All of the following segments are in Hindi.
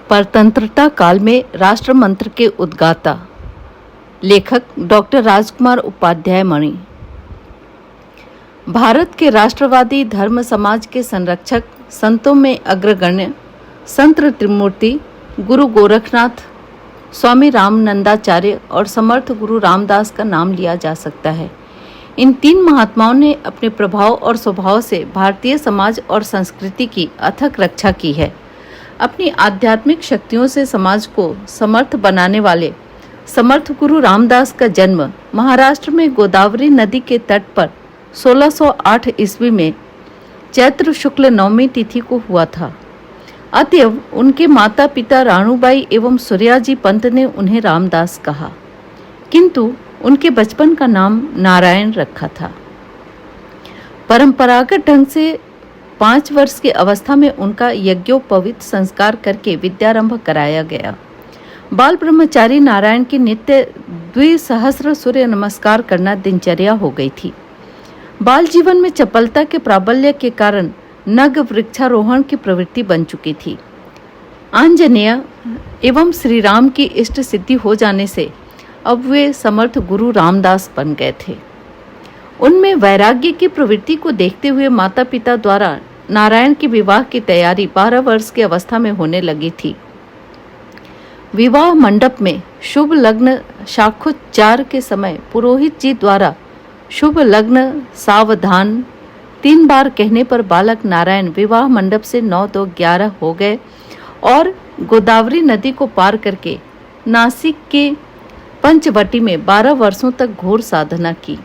परतंत्रता काल में राष्ट्र मंत्र के उद्गाता लेखक डॉक्टर राजकुमार उपाध्याय मणि। भारत के राष्ट्रवादी धर्म समाज के संरक्षक संतों में अग्रगण्य संत त्रिमूर्ति गुरु गोरखनाथ, स्वामी रामानंदाचार्य और समर्थ गुरु रामदास का नाम लिया जा सकता है। इन तीन महात्माओं ने अपने प्रभाव और स्वभाव से भारतीय समाज और संस्कृति की अथक रक्षा की है। अपनी आध्यात्मिक शक्तियों से समाज को समर्थ बनाने वाले समर्थ गुरु रामदास का जन्म महाराष्ट्र में गोदावरी नदी के तट पर 1608 ईस्वी में चैत्र शुक्ल नवमी तिथि को हुआ था। अतएव उनके माता पिता राणूबाई एवं सूर्याजी पंत ने उन्हें रामदास कहा, किंतु उनके बचपन का नाम नारायण रखा था। परंपरागत ढंग से 5 वर्ष की अवस्था में उनका यज्ञोपवीत संस्कार करके विद्यारंभ कराया गया। बाल ब्रह्मचारी नारायण की नित्य 2,000 सूर्य नमस्कार करना दिनचर्या हो गई थी। बाल जीवन में चपलता के प्राबल्य के कारण नग वृक्षारोहण की प्रवृत्ति बन चुकी थी। आंजनेय एवं श्री राम की इष्ट सिद्धि हो जाने से अब वे समर्थ गुरु रामदास बन गए थे। उनमें वैराग्य की प्रवृत्ति को देखते हुए माता पिता द्वारा नारायण के विवाह की तैयारी 12 वर्ष की अवस्था में होने लगी थी। विवाह मंडप में शुभ लग्न शाखोच्चार के समय पुरोहित जी द्वारा शुभ लग्न सावधान 3 बार कहने पर बालक नारायण विवाह मंडप से 9-2-11 हो गए और गोदावरी नदी को पार करके नासिक के पंचवटी में 12 वर्षों तक घोर साधना की।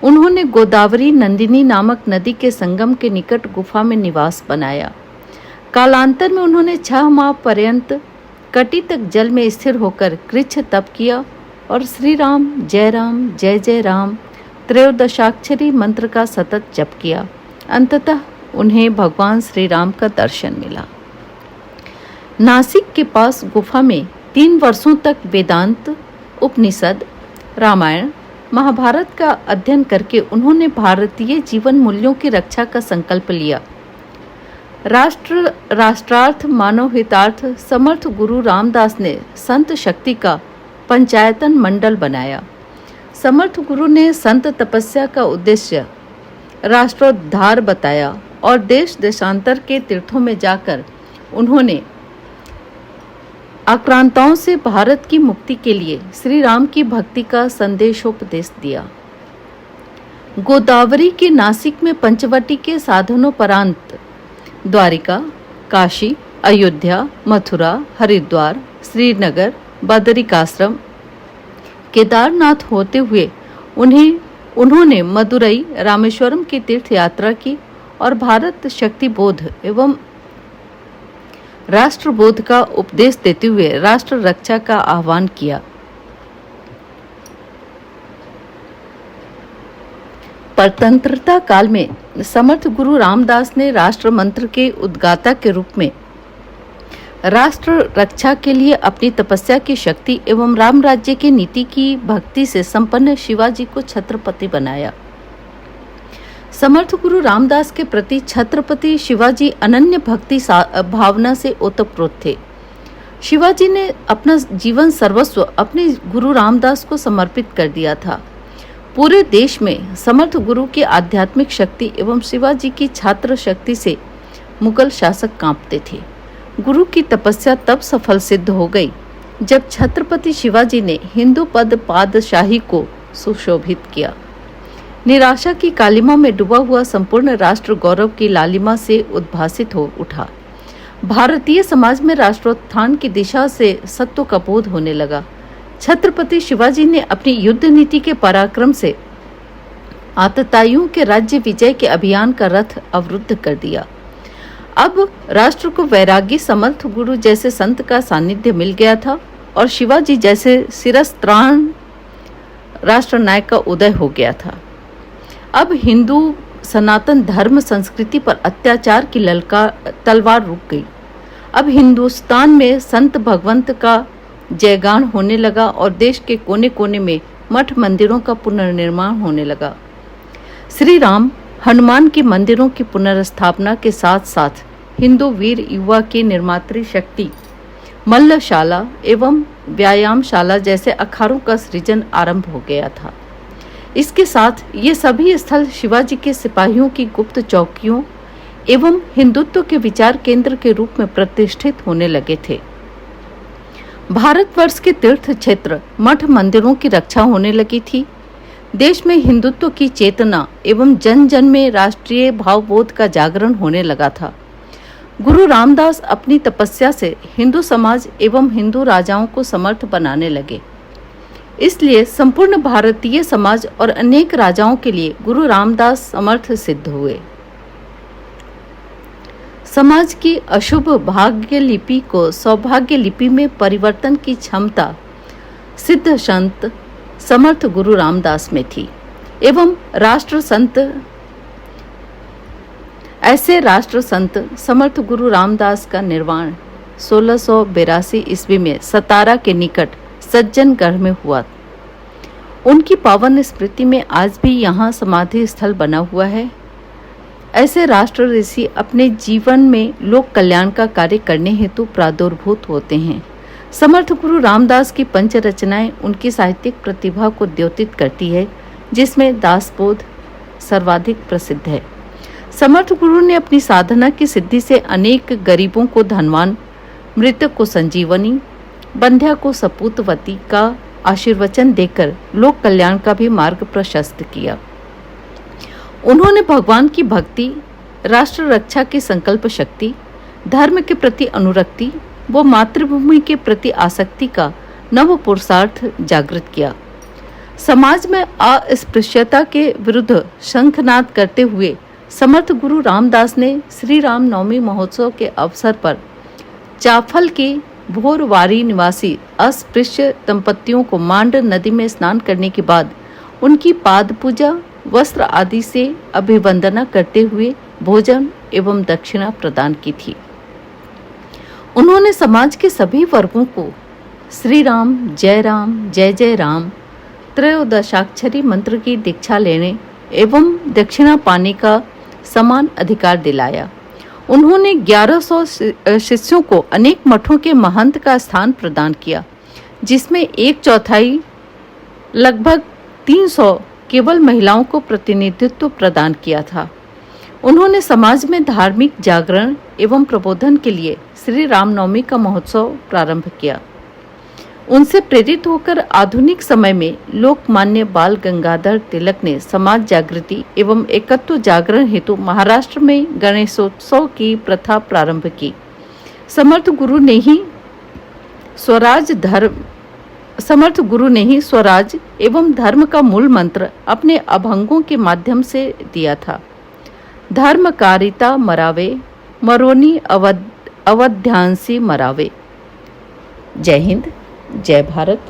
उन्होंने गोदावरी नंदिनी नामक नदी के संगम के निकट गुफा में निवास बनाया। कालांतर में उन्होंने 6 माह पर्यंत कटी तक जल में स्थिर होकर कृच्छ तप किया और श्री राम जय जय राम त्रयोदशाक्षरी मंत्र का सतत जप किया। अंततः उन्हें भगवान श्री राम का दर्शन मिला। नासिक के पास गुफा में 3 वर्षों तक वेदांत, उपनिषद, रामायण, महाभारत का अध्ययन करके उन्होंने भारतीय जीवन मूल्यों की रक्षा का संकल्प लिया। राष्ट्रार्थ मानव हितार्थ समर्थ गुरु रामदास ने संत शक्ति का पंचायतन मंडल बनाया। समर्थ गुरु ने संत तपस्या का उद्देश्य राष्ट्रोद्धार बताया और देश देशांतर के तीर्थों में जाकर उन्होंने आक्रांताओं से भारत की मुक्ति के लिए श्री राम की भक्ति का संदेशोपदेश दिया। गोदावरी के नासिक में पंचवटी के साधनोपरांत द्वारिका, काशी, अयोध्या, मथुरा, हरिद्वार, श्रीनगर, बदरिकाश्रम, केदारनाथ होते हुए उन्होंने मदुरई, रामेश्वरम की तीर्थ यात्रा की और भारत शक्ति बोध एवं राष्ट्रबोध का उपदेश देते हुए राष्ट्र रक्षा का आह्वान किया। परतंत्रता काल में समर्थ गुरु रामदास ने राष्ट्र मंत्र के उद्गाता के रूप में राष्ट्र रक्षा के लिए अपनी तपस्या की शक्ति एवं राम राज्य की नीति की भक्ति से संपन्न शिवाजी को छत्रपति बनाया। समर्थ गुरु रामदास के प्रति छत्रपति शिवाजी अनन्य भक्ति भावना से ओतप्रोत थे। शिवाजी ने अपना जीवन सर्वस्व अपने गुरु रामदास को समर्पित कर दिया था। पूरे देश में समर्थ गुरु की आध्यात्मिक शक्ति एवं शिवाजी की छात्र शक्ति से मुगल शासक कांपते थे। गुरु की तपस्या तब सफल सिद्ध हो गई जब छत्रपति शिवाजी ने हिंदू पद पादशाही को सुशोभित किया। निराशा की कालिमा में डूबा हुआ संपूर्ण राष्ट्र गौरव की लालिमा से उद्भासित हो उठा। भारतीय समाज में राष्ट्रोत्थान की दिशा से सत्व का बोध होने लगा। छत्रपति शिवाजी ने अपनी युद्ध नीति के पराक्रम से आतताइयों के राज्य विजय के अभियान का रथ अवरुद्ध कर दिया। अब राष्ट्र को वैरागी समर्थ गुरु जैसे संत का सानिध्य मिल गया था और शिवाजी जैसे शिरस्त्राण राष्ट्र नायक का उदय हो गया था। अब हिंदू सनातन धर्म संस्कृति पर अत्याचार की तलवार रुक गई। अब हिंदुस्तान में संत भगवंत का जयगान होने लगा और देश के कोने कोने में मठ मंदिरों का पुनर्निर्माण होने लगा। श्री राम हनुमान के मंदिरों की पुनर्स्थापना के साथ साथ हिंदू वीर युवा की निर्मात्री शक्ति मल्लशाला एवं व्यायामशाला जैसे अखाड़ों का सृजन आरंभ हो गया था। इसके साथ ये सभी स्थल शिवाजी के सिपाहियों की गुप्त चौकियों एवं हिंदुत्व के विचार केंद्र के रूप में प्रतिष्ठित होने लगे थे। भारतवर्ष के तीर्थ क्षेत्र मठ मंदिरों की रक्षा होने लगी थी। देश में हिंदुत्व की चेतना एवं जन जन में राष्ट्रीय भावबोध का जागरण होने लगा था। गुरु रामदास अपनी तपस्या से हिंदू समाज एवं हिंदू राजाओं को समर्थ बनाने लगे। इसलिए संपूर्ण भारतीय समाज और अनेक राजाओं के लिए गुरु रामदास समर्थ सिद्ध हुए। समाज की अशुभ भाग्य लिपि को सौभाग्य लिपि में परिवर्तन की क्षमता सिद्ध संत समर्थ गुरु रामदास में थी एवं ऐसे राष्ट्र संत समर्थ गुरु रामदास का निर्वाण 1682 ईस्वी में सतारा के निकट सज्जनगढ़ में हुआ। उनकी पावन स्मृति में आज भी यहाँ समाधि स्थल बना हुआ है। ऐसे राष्ट्र ऋषि अपने जीवन में लोक कल्याण का कार्य करने हेतु प्रादुर्भूत होते हैं। समर्थ गुरु रामदास की पंच रचनाएं उनकी साहित्यिक प्रतिभा को द्योतित करती है, जिसमें दासबोध सर्वाधिक प्रसिद्ध है। समर्थ गुरु ने अपनी साधना की सिद्धि से अनेक गरीबों को धनवान, मृतक को संजीवनी, बंध्या को सपूतवती का आशीर्वचन देकर लोक कल्याण का भी मार्ग प्रशस्त किया। उन्होंने भगवान की भक्ति, राष्ट्र रक्षा की संकल्प शक्ति, धर्म के प्रति अनुरक्ति व मातृभूमि के प्रति आसक्ति का नव पुरुषार्थ जागृत किया। समाज में अस्पृश्यता के विरुद्ध शंखनाद करते हुए समर्थ गुरु रामदास ने श्री राम नवमी महोत्सव के अवसर पर चाफल के भोरवारी निवासी अस्पृश्य दंपतियों को मांड नदी में स्नान करने के बाद उनकी पाद पूजा, वस्त्र आदि से अभिवंदना करते हुए भोजन एवं दक्षिणा प्रदान की थी। उन्होंने समाज के सभी वर्गों को श्री राम जय जय राम त्रयोदशाक्षरी मंत्र की दीक्षा लेने एवं दक्षिणा पाने का समान अधिकार दिलाया। उन्होंने 1100 शिष्यों को अनेक मठों के महंत का स्थान प्रदान किया, जिसमें 1/4 लगभग 300 केवल महिलाओं को प्रतिनिधित्व प्रदान किया था। उन्होंने समाज में धार्मिक जागरण एवं प्रबोधन के लिए श्री रामनवमी का महोत्सव प्रारंभ किया। उनसे प्रेरित होकर आधुनिक समय में लोकमान्य बाल गंगाधर तिलक ने समाज जागृति एवं एकत्व जागरण हेतु महाराष्ट्र में गणेशोत्सव की प्रथा प्रारंभ की। समर्थ गुरु ने ही स्वराज एवं धर्म का मूल मंत्र अपने अभंगों के माध्यम से दिया था। धर्मकारिता मरावे, मरोनी अवध्यांसी मरावे। जय हिंद, जय भारत।